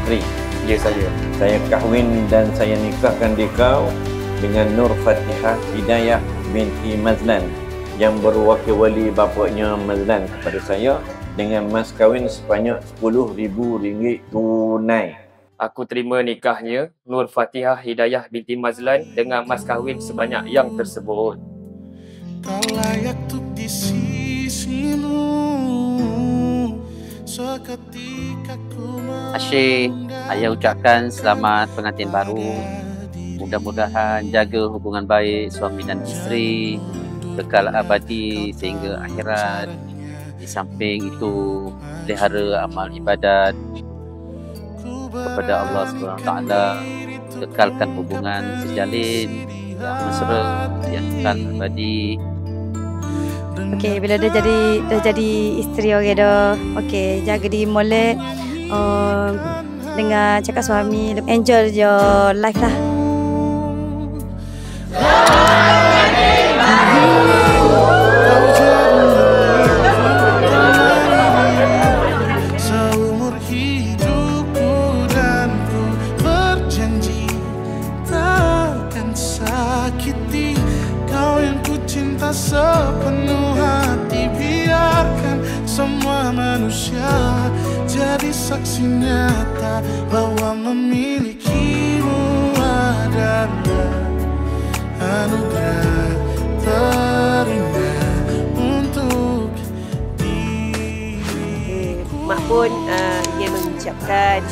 isteri. Ya, saya. Saya kahwin dan saya nikahkan dikau dengan Nur Fatihah Hidayah binti Mazlan yang berwakil wali bapaknya Mazlan kepada saya dengan mas kahwin sebanyak RM10,000 tunai. Aku terima nikahnya Nur Fatihah Hidayah binti Mazlan dengan mas kahwin sebanyak yang tersebut. Kau layak untuk di sisimu seketika ku Asyik, ayah ucapkan selamat pengantin baru. Mudah-mudahan jaga hubungan baik suami dan isteri, kekal abadi sehingga akhirat. Di samping itu, pelihara amal ibadat kepada Allah SWT, kekalkan hubungan sejalin yang mesra, yang kekal abadi. Okey, bila dah jadi isteri orang dah. Okey, jaga diri molek. Dengan cakap suami, enjoy your life lah. Seumur hidupku dan ku berjanji takkan sakiti kau yang ku cinta sepenuh hati. Biarkan semua manusia jadi saksi nyata bahwa memilikimu adalah anugerah terindah untuk diriku. Mak pun ingin mengucapkan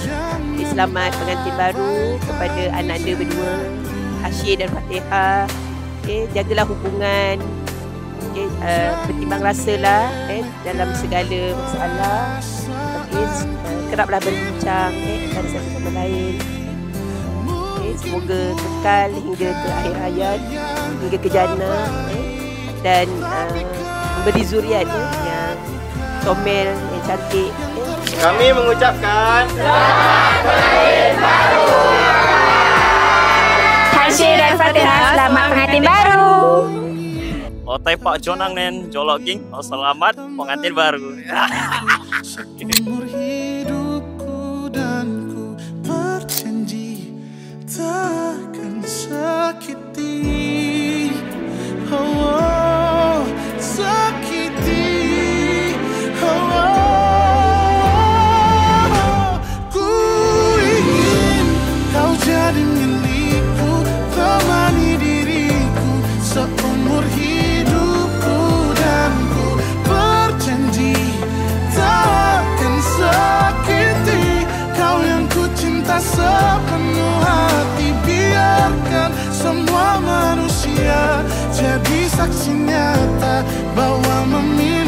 selamat pengantin baru kepada anak-anak berdua, Hasyir dan Fatihah. Jagalah hubungan, bertimbang rasalah dalam segala masalah. Keraplah berbincang antara satu sama lain. Semoga kekal hingga ke akhir hayat, hingga ke jannah, dan memberi zuriat yang comel, yang cantik. Kami mengucapkan selamat pengantin baru. Hasyir dan Fatihah, selamat pengantin baru. Otai Pak Jonang nen Jolok King, selamat pengantin baru. Seumur hidupku dan ku berjanji takkan sakiti, oh, sakiti, oh, ku ingin kau jadi milikku, temani diriku seumur hidupku dan ku berjanji takkan sakiti kau yang ku cinta sepenuh hati. Biarkan semua manusia jadi saksi nyata bahwa memiliki